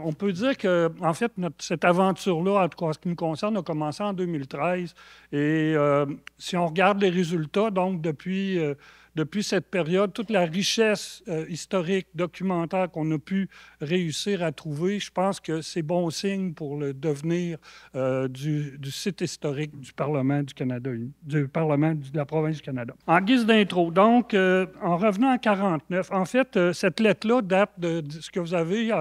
On peut dire que, en fait, cette aventure-là, en tout cas en ce qui nous concerne, a commencé en 2013. Et si on regarde les résultats, donc depuis cette période, toute la richesse historique, documentaire qu'on a pu réussir à trouver, je pense que c'est bon signe pour le devenir du site historique du Parlement du Canada, du Parlement de la province du Canada. En guise d'intro, donc, en revenant à 49, en fait, cette lettre-là date de ce que vous avez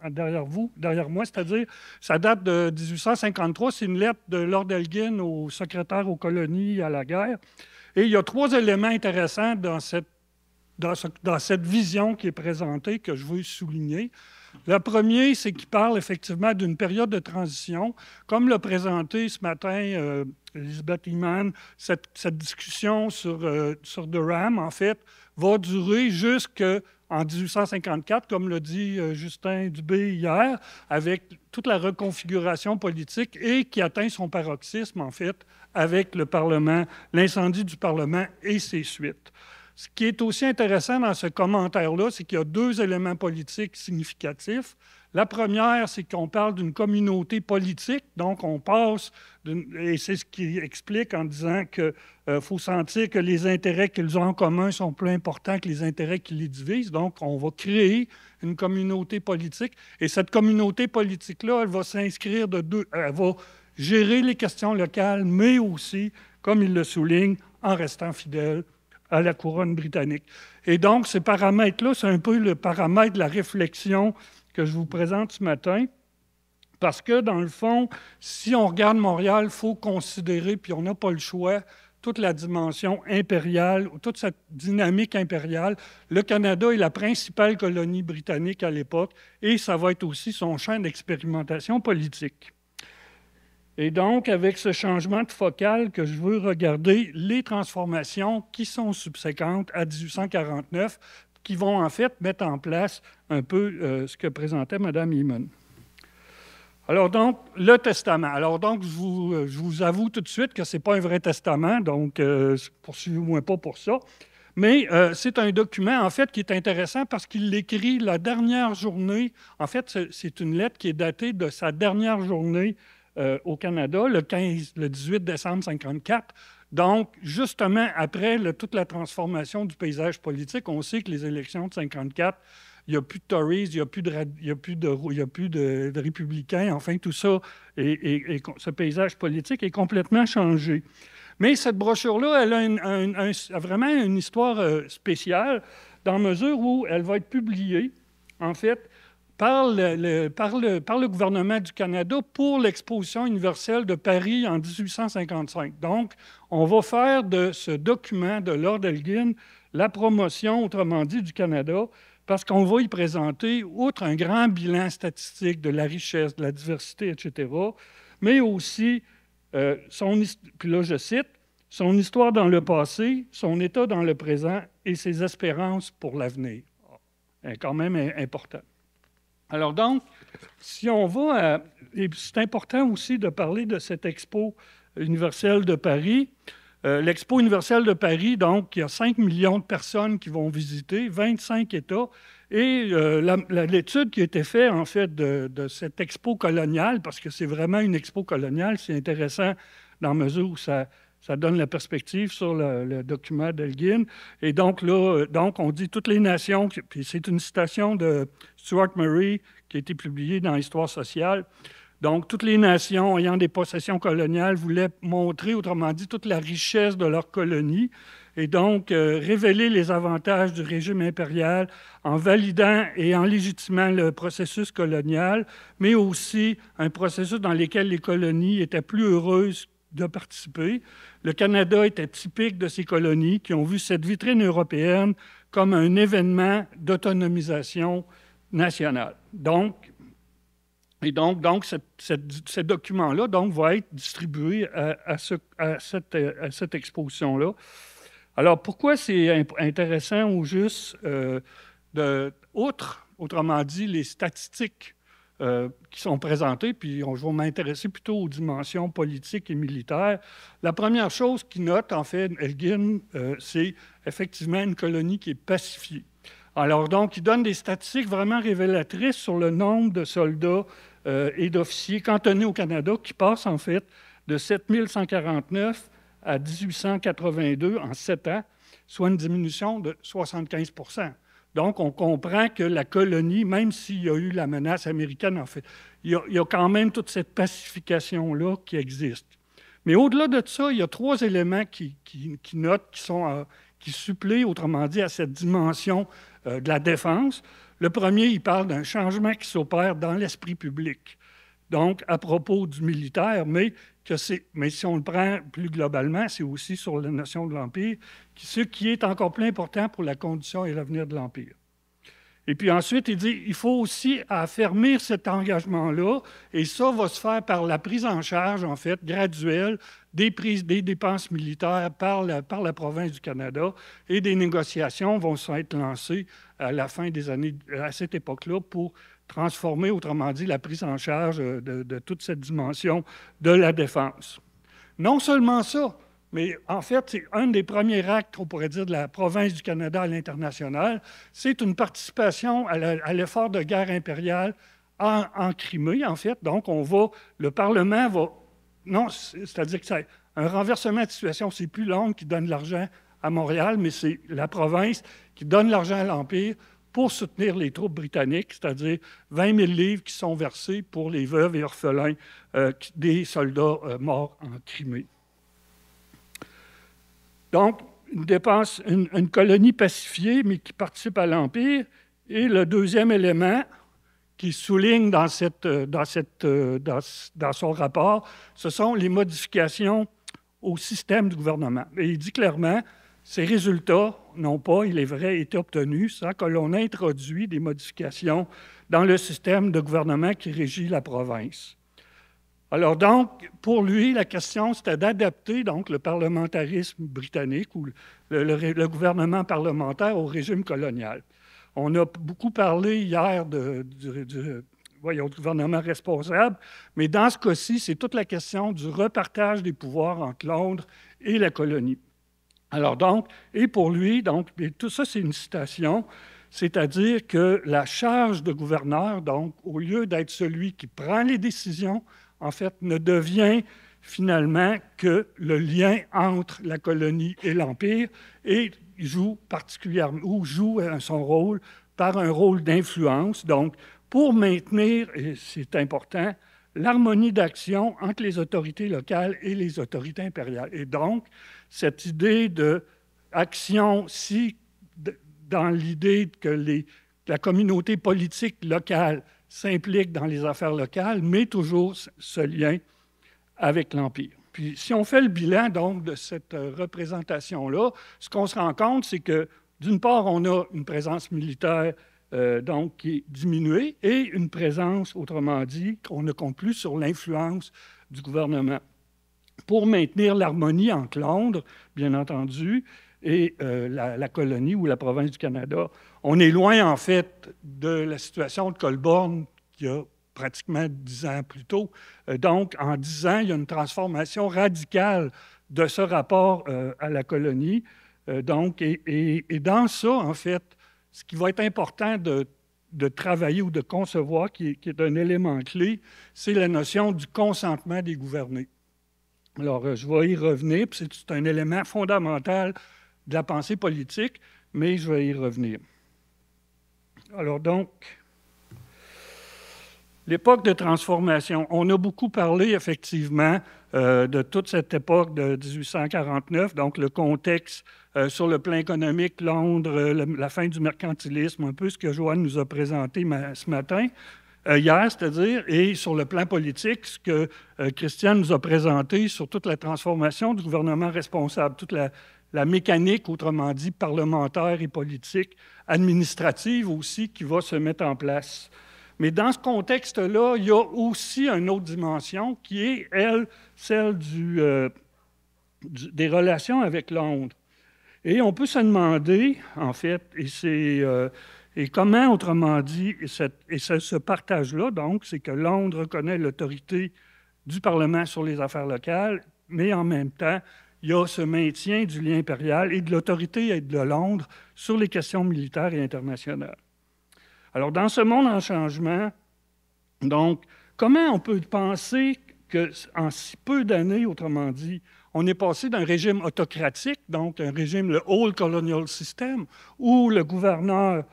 derrière moi, c'est-à-dire, ça date de 1853. C'est une lettre de Lord Elgin au secrétaire aux colonies à la guerre. Et il y a trois éléments intéressants dans cette vision qui est présentée que je veux souligner. Le premier, c'est qu'il parle effectivement d'une période de transition. Comme l'a présenté ce matin Elizabeth Eman, cette discussion sur Durham, en fait, va durer jusqu'en 1854, comme l'a dit Justin Dubé hier, avec toute la reconfiguration politique et qui atteint son paroxysme, en fait, avec le Parlement, l'incendie du Parlement et ses suites. Ce qui est aussi intéressant dans ce commentaire-là, c'est qu'il y a deux éléments politiques significatifs. La première, c'est qu'on parle d'une communauté politique, donc on passe, et c'est ce qui explique en disant qu'il faut sentir que les intérêts qu'ils ont en commun sont plus importants que les intérêts qui les divisent. Donc, on va créer une communauté politique, et cette communauté politique-là, elle va s'inscrire elle va gérer les questions locales, mais aussi, comme il le souligne, en restant fidèle à la couronne britannique. Et donc, ces paramètres-là, c'est un peu le paramètre de la réflexion que je vous présente ce matin, parce que, dans le fond, si on regarde Montréal, il faut considérer, puis on n'a pas le choix, toute la dimension impériale, toute cette dynamique impériale. Le Canada est la principale colonie britannique à l'époque, et ça va être aussi son champ d'expérimentation politique. Et donc, avec ce changement de focal que je veux regarder les transformations qui sont subséquentes à 1849, qui vont en fait mettre en place un peu ce que présentait Mme Eman. Alors donc, le testament. Alors donc, je vous avoue tout de suite que ce n'est pas un vrai testament, donc poursuivez-moi pas pour ça. Mais c'est un document, en fait, qui est intéressant parce qu'il l'écrit la dernière journée. En fait, c'est une lettre qui est datée de sa dernière journée au Canada, le 18 décembre 1954. Donc, justement, après toute la transformation du paysage politique, on sait que les élections de 1954, il n'y a plus de Tories, il n'y a plus de républicains, enfin, tout ça, et ce paysage politique est complètement changé. Mais cette brochure-là, elle a vraiment une histoire spéciale, dans la mesure où elle va être publiée, en fait, par le gouvernement du Canada pour l'Exposition universelle de Paris en 1855. Donc, on va faire de ce document de Lord Elgin la promotion, autrement dit, du Canada, parce qu'on va y présenter, outre un grand bilan statistique de la richesse, de la diversité, etc., mais aussi, puis là je cite, son histoire dans le passé, son état dans le présent et ses espérances pour l'avenir. C'est quand même important. Alors donc, si on va et c'est important aussi de parler de cette Expo universelle de Paris. L'Expo universelle de Paris, donc, il y a 5 millions de personnes qui vont visiter, 25 États. Et l'étude qui a été faite, en fait, de cette Expo coloniale, parce que c'est vraiment une Expo coloniale, c'est intéressant dans la mesure où ça donne la perspective sur le document d'Elgin. Et donc, là, on dit toutes les nations, puis c'est une citation de Stuart Murray qui a été publiée dans l'Histoire sociale. Donc, toutes les nations ayant des possessions coloniales voulaient montrer, autrement dit, toute la richesse de leur colonie et donc révéler les avantages du régime impérial en validant et en légitimant le processus colonial, mais aussi un processus dans lequel les colonies étaient plus heureuses de participer. Le Canada était typique de ces colonies qui ont vu cette vitrine européenne comme un événement d'autonomisation nationale. Donc, ce document-là va être distribué à cette exposition-là. Alors, pourquoi c'est intéressant au juste, autrement dit, les statistiques qui sont présentées, puis je vais m'intéresser plutôt aux dimensions politiques et militaires. La première chose qu'il note, en fait, Elgin, c'est effectivement une colonie qui est pacifiée. Alors, donc, il donne des statistiques vraiment révélatrices sur le nombre de soldats et d'officiers cantonnés au Canada qui passent, en fait, de 7 149 à 1882 en 7 ans, soit une diminution de 75 %. Donc, on comprend que la colonie, même s'il y a eu la menace américaine, en fait, il y a quand même toute cette pacification-là qui existe. Mais au-delà de ça, il y a 3 éléments qui notent, qui suppléent, autrement dit, à cette dimension de la défense. Le premier, il parle d'un changement qui s'opère dans l'esprit public. Donc, à propos du militaire, mais si on le prend plus globalement, c'est aussi sur la notion de l'Empire, ce qui est encore plus important pour la condition et l'avenir de l'Empire. Et puis ensuite, il dit qu'il faut aussi affermir cet engagement-là, et ça va se faire par la prise en charge, en fait, graduelle des dépenses militaires par la province du Canada, et des négociations vont être lancées à la fin des années, à cette époque-là, pour transformer, autrement dit, la prise en charge de toute cette dimension de la défense. Non seulement ça, mais en fait, c'est un des premiers actes, on pourrait dire, de la province du Canada à l'international. C'est une participation à l'effort de guerre impériale en Crimée, en fait. Donc, le Parlement va... Non, c'est-à-dire que c'est un renversement de situation. C'est plus Londres qui donne de l'argent à Montréal, mais c'est la province qui donne l'argent à l'Empire pour soutenir les troupes britanniques, c'est-à-dire 20 000 livres qui sont versés pour les veuves et orphelins des soldats morts en Crimée. Donc, une colonie pacifiée, mais qui participe à l'Empire. Et le deuxième élément qui souligne dans son rapport, ce sont les modifications au système du gouvernement. Et il dit clairement, ces résultats n'ont pas, il est vrai, été obtenus sans que l'on introduit des modifications dans le système de gouvernement qui régit la province. Alors donc, pour lui, la question, c'était d'adapter donc, le parlementarisme britannique ou le gouvernement parlementaire au régime colonial. On a beaucoup parlé hier du gouvernement responsable, mais dans ce cas-ci, c'est toute la question du repartage des pouvoirs entre Londres et la colonie. Alors donc, et pour lui, donc, tout ça, c'est une citation, c'est-à-dire que la charge de gouverneur, donc, au lieu d'être celui qui prend les décisions, en fait, ne devient finalement que le lien entre la colonie et l'Empire et joue son rôle par un rôle d'influence. Donc, pour maintenir, et c'est important, l'harmonie d'action entre les autorités locales et les autorités impériales. Et donc, cette idée d'action, dans l'idée que la communauté politique locale s'implique dans les affaires locales, mais toujours ce lien avec l'Empire. Puis, si on fait le bilan donc, de cette représentation-là, ce qu'on se rend compte, c'est que, d'une part, on a une présence militaire donc, qui est diminuée et une présence, autrement dit, qu'on ne compte plus sur l'influence du gouvernement. Pour maintenir l'harmonie entre Londres, bien entendu, et la colonie ou la province du Canada, on est loin, en fait, de la situation de Colborne qui a pratiquement 10 ans plus tôt. Donc, en 10 ans, il y a une transformation radicale de ce rapport à la colonie. Et dans ça, en fait, ce qui va être important de travailler ou de concevoir, qui est un élément clé, c'est la notion du consentement des gouvernés. Alors, je vais y revenir, puis c'est un élément fondamental de la pensée politique, mais je vais y revenir. Alors donc, l'époque de transformation. On a beaucoup parlé, effectivement, de toute cette époque de 1849, donc le contexte sur le plan économique, Londres, la fin du mercantilisme, un peu ce que Joanne nous a présenté ce matin, hier, c'est-à-dire, et sur le plan politique, ce que Christiane nous a présenté sur toute la transformation du gouvernement responsable, toute la mécanique, autrement dit, parlementaire et politique, administrative aussi, qui va se mettre en place. Mais dans ce contexte-là, il y a aussi une autre dimension qui est, elle, celle des relations avec Londres. Et on peut se demander, en fait, et comment, autrement dit, ce partage-là, donc, c'est que Londres reconnaît l'autorité du Parlement sur les affaires locales, mais en même temps, il y a ce maintien du lien impérial et de l'autorité de Londres sur les questions militaires et internationales. Alors, dans ce monde en changement, donc, comment on peut penser qu'en si peu d'années, autrement dit, on est passé d'un régime autocratique, donc un régime, le Old Colonial System, où le gouverneur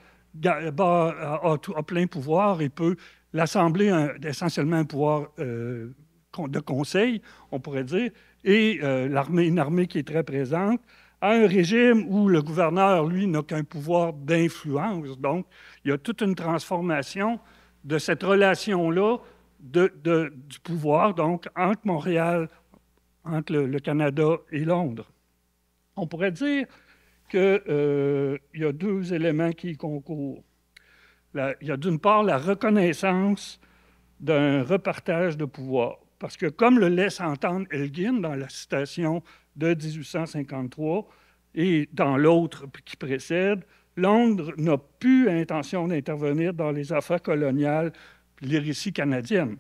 a plein pouvoir et peut l'Assemblée essentiellement un pouvoir de conseil, on pourrait dire, et une armée qui est très présente, à un régime où le gouverneur, lui, n'a qu'un pouvoir d'influence. Donc, il y a toute une transformation de cette relation-là du pouvoir, donc, entre Montréal, entre le Canada et Londres. On pourrait dire qu'il y a deux éléments qui y concourent. Il y a d'une part la reconnaissance d'un repartage de pouvoir. Parce que comme le laisse entendre Elgin dans la citation de 1853 et dans l'autre qui précède, Londres n'a plus intention d'intervenir dans les affaires coloniales et les récits canadiennes.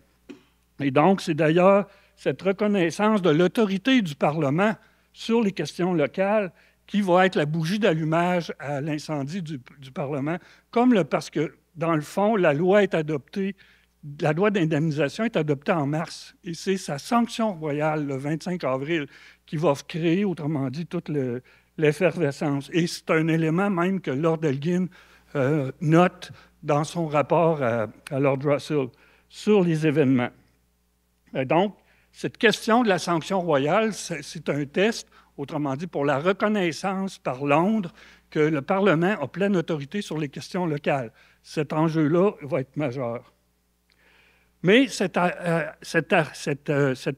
Et donc, c'est d'ailleurs cette reconnaissance de l'autorité du Parlement sur les questions locales qui va être la bougie d'allumage à l'incendie du Parlement, parce que, dans le fond, la loi d'indemnisation est adoptée en mars, et c'est sa sanction royale, le 25 avril, qui va créer, autrement dit, toute l'effervescence. Et c'est un élément même que Lord Elgin note dans son rapport à Lord Russell sur les événements. Et donc, cette question de la sanction royale, c'est un test, autrement dit, pour la reconnaissance par Londres que le Parlement a pleine autorité sur les questions locales. Cet enjeu-là va être majeur. Mais cette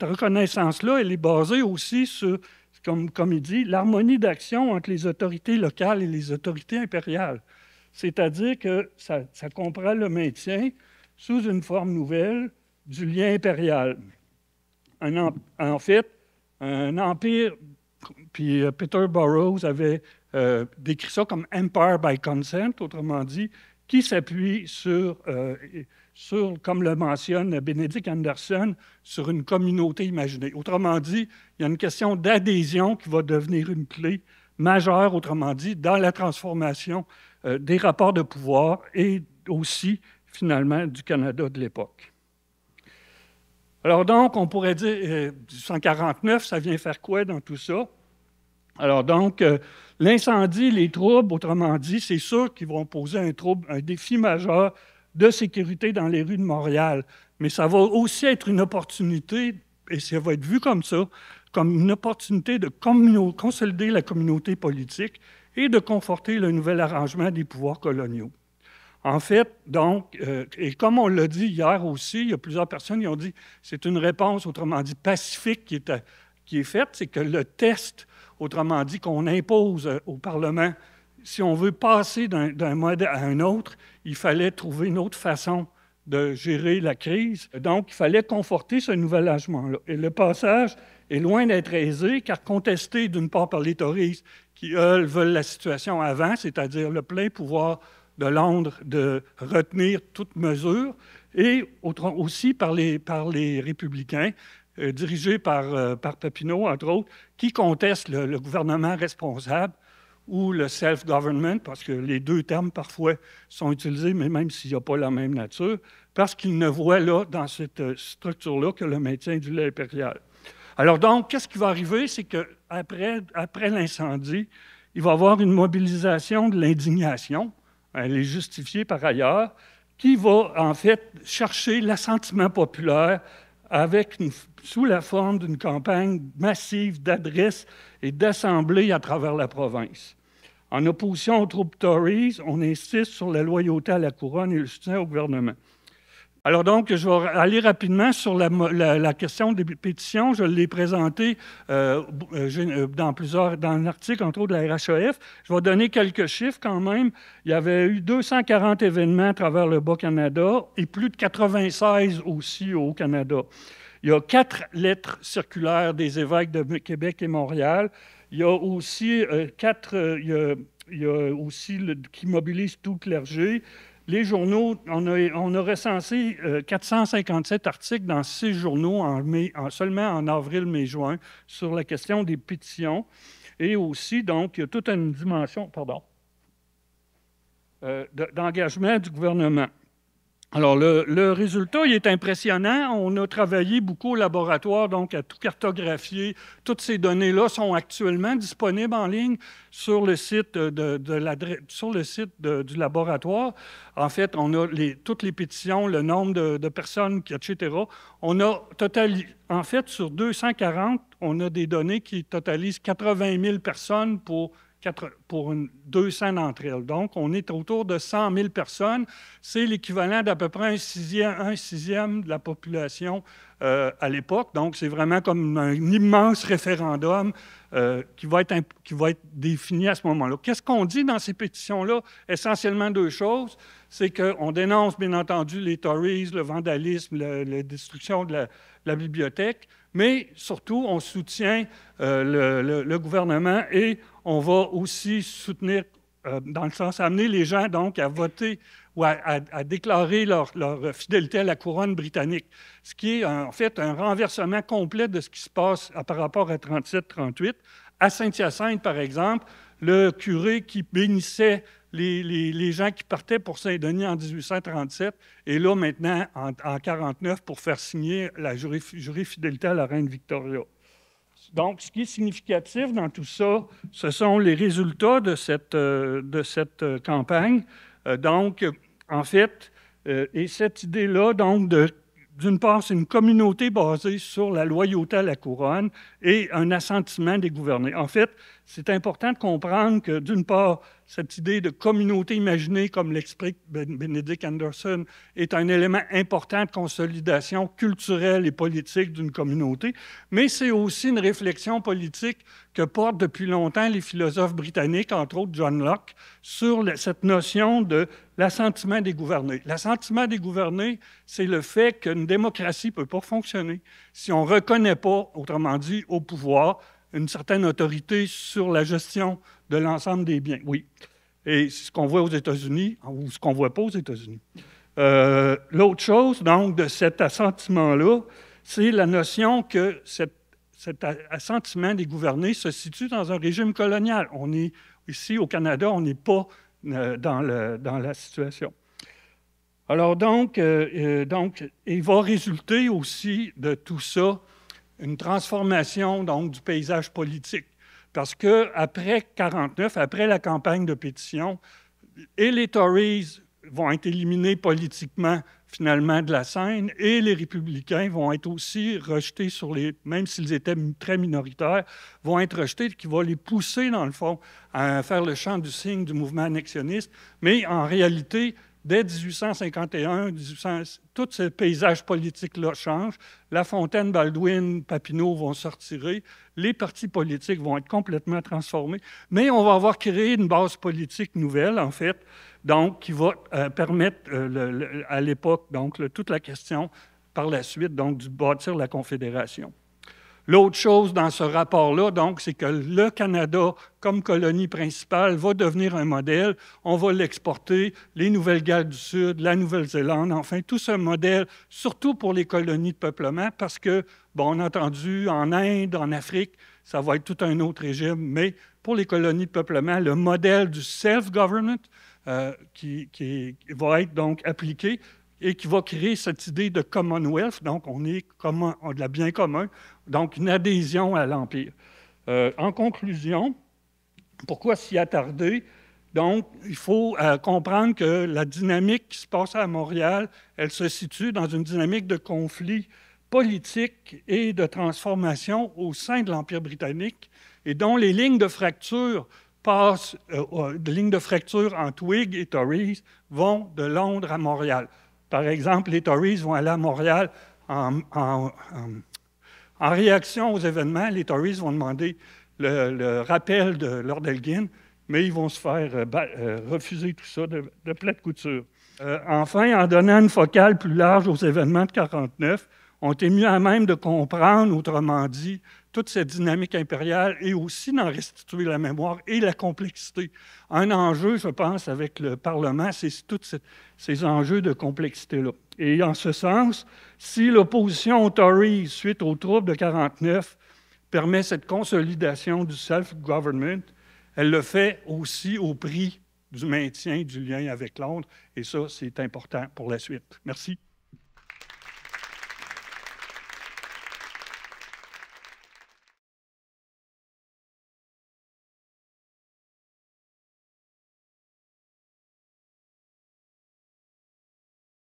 reconnaissance-là, elle est basée aussi sur, comme il dit, l'harmonie d'action entre les autorités locales et les autorités impériales. C'est-à-dire que ça comprend le maintien, sous une forme nouvelle, du lien impérial. En fait, un empire, puis Peter Burroughs avait décrit ça comme « empire by consent », autrement dit, qui s'appuie sur, comme le mentionne Benedict Anderson, sur une communauté imaginée. Autrement dit, il y a une question d'adhésion qui va devenir une clé majeure, autrement dit, dans la transformation des rapports de pouvoir et aussi, finalement, du Canada de l'époque. Alors donc, on pourrait dire, 1849, ça vient faire quoi dans tout ça? Alors donc, l'incendie, les troubles, autrement dit, c'est sûr qu'ils vont poser un défi majeur de sécurité dans les rues de Montréal. Mais ça va aussi être une opportunité, et ça va être vu comme ça, comme une opportunité de consolider la communauté politique et de conforter le nouvel arrangement des pouvoirs coloniaux. En fait, donc, et comme on l'a dit hier aussi, il y a plusieurs personnes qui ont dit que c'est une réponse, autrement dit, pacifique qui est faite, c'est que le test, autrement dit, qu'on impose au Parlement, si on veut passer d'un mode à un autre, il fallait trouver une autre façon de gérer la crise. Donc, il fallait conforter ce nouvel arrangement-là. Et le passage est loin d'être aisé, car contesté d'une part par les Tories, qui, eux, veulent la situation avant, c'est-à-dire le plein pouvoir de Londres de retenir toute mesure, et aussi par les républicains, dirigés par Papineau, entre autres, qui contestent le gouvernement responsable ou le self-government, parce que les deux termes, parfois, sont utilisés, mais même s'il n'y a pas la même nature, parce qu'ils ne voient là, dans cette structure-là, que le maintien du lait impérial. Alors donc, qu'est-ce qui va arriver? C'est qu'après l'incendie, il va y avoir une mobilisation de l'indignation, elle est justifiée par ailleurs, qui va en fait chercher l'assentiment populaire sous la forme d'une campagne massive d'adresses et d'assemblées à travers la province. En opposition aux troupes Tories, on insiste sur la loyauté à la couronne et le soutien au gouvernement. Alors donc, je vais aller rapidement sur la question des pétitions. Je l'ai présentée dans un article, entre autres, de la RHEF. Je vais donner quelques chiffres quand même. Il y avait eu 240 événements à travers le Bas-Canada et plus de 96 aussi au Canada. Il y a 4 lettres circulaires des évêques de Québec et Montréal. Il y a aussi qui mobilisent tout le clergé. les journaux, on a recensé 457 articles dans 6 journaux seulement en avril, mai, juin sur la question des pétitions. Et aussi, donc, il y a toute une dimension, d'engagement du gouvernement. Alors, le résultat, il est impressionnant. On a travaillé beaucoup au laboratoire, donc à tout cartographier. Toutes ces données-là sont actuellement disponibles en ligne sur le site, du laboratoire. En fait, on a toutes les pétitions, le nombre de personnes, etc. On a en fait, sur 240, on a des données qui totalisent 80 000 personnes pour 200 d'entre elles. Donc, on est autour de 100 000 personnes. C'est l'équivalent d'à peu près un sixième de la population à l'époque. Donc, c'est vraiment comme un immense référendum qui va être défini à ce moment-là. Qu'est-ce qu'on dit dans ces pétitions-là? Essentiellement 2 choses. C'est qu'on dénonce, bien entendu, les Tories, le vandalisme, la destruction de la bibliothèque, mais surtout, on soutient le gouvernement et on va aussi soutenir, dans le sens, amener les gens donc à voter ou à déclarer leur fidélité à la couronne britannique, ce qui est en fait un renversement complet de ce qui se passe par rapport à 37-38. À Saint-Hyacinthe, par exemple, le curé qui bénissait les gens qui partaient pour Saint-Denis en 1837 est là maintenant en 1949 pour faire signer la jurer fidélité à la reine Victoria. Donc, ce qui est significatif dans tout ça, ce sont les résultats de cette campagne. Donc, en fait, et cette idée-là, donc, d'une part, c'est une communauté basée sur la loyauté à la couronne et un assentiment des gouvernés. En fait, c'est important de comprendre que, d'une part, cette idée de communauté imaginée, comme l'explique Benedict Anderson, est un élément important de consolidation culturelle et politique d'une communauté, mais c'est aussi une réflexion politique que portent depuis longtemps les philosophes britanniques, entre autres John Locke, sur cette notion de l'assentiment des gouvernés. L'assentiment des gouvernés, c'est le fait qu'une démocratie ne peut pas fonctionner si on ne reconnaît pas, autrement dit, au pouvoir, une certaine autorité sur la gestion de l'ensemble des biens. Oui. Et c'est ce qu'on voit aux États-Unis ou ce qu'on ne voit pas aux États-Unis. L'autre chose, donc, de cet assentiment-là, c'est la notion que cet assentiment des gouvernés se situe dans un régime colonial. On est, ici, au Canada, on n'est pas dans la situation. Alors, donc, il va résulter aussi de tout ça une transformation donc, du paysage politique. Parce qu'après 1949, après la campagne de pétition, et les Tories vont être éliminés politiquement, finalement, de la scène, et les républicains vont être aussi rejetés même s'ils étaient très minoritaires, vont être rejetés, qui va les pousser, dans le fond, à faire le chant du cygne du mouvement annexionniste. Mais en réalité, dès 1851, tout ce paysage politique-là change. La Fontaine, Baldwin, Papineau vont se retirer. Les partis politiques vont être complètement transformés. Mais on va avoir créé une base politique nouvelle, en fait, donc, qui va permettre, à l'époque, donc, toute la question, par la suite, donc, de bâtir la Confédération. L'autre chose dans ce rapport-là, donc, c'est que le Canada, comme colonie principale, va devenir un modèle. On va l'exporter, les Nouvelles-Galles du Sud, la Nouvelle-Zélande, enfin, tout ce modèle, surtout pour les colonies de peuplement, parce que, bon, on a entendu, en Inde, en Afrique, ça va être tout un autre régime, mais pour les colonies de peuplement, le modèle du self-government qui va être donc appliqué et qui va créer cette idée de Commonwealth, donc on est de la bien commun, donc une adhésion à l'Empire. En conclusion, pourquoi s'y attarder? Donc, il faut comprendre que la dynamique qui se passe à Montréal, elle se situe dans une dynamique de conflit politique et de transformation au sein de l'Empire britannique, et dont les lignes de fracture passent, des lignes de fracture entre Whigs et Tories vont de Londres à Montréal. Par exemple, les Tories vont aller à Montréal en réaction aux événements. Les Tories vont demander le rappel de Lord Elgin, mais ils vont se faire refuser tout ça de plate couture. Enfin, en donnant une focale plus large aux événements de 1949, ont été mieux à même de comprendre, autrement dit, toute cette dynamique impériale et aussi d'en restituer la mémoire et la complexité. Un enjeu, je pense, avec le Parlement, c'est tous ces enjeux de complexité-là. Et en ce sens, si l'opposition aux Tories, suite aux troubles de 1949, permet cette consolidation du self-government, elle le fait aussi au prix du maintien du lien avec Londres. Et ça, c'est important pour la suite. Merci.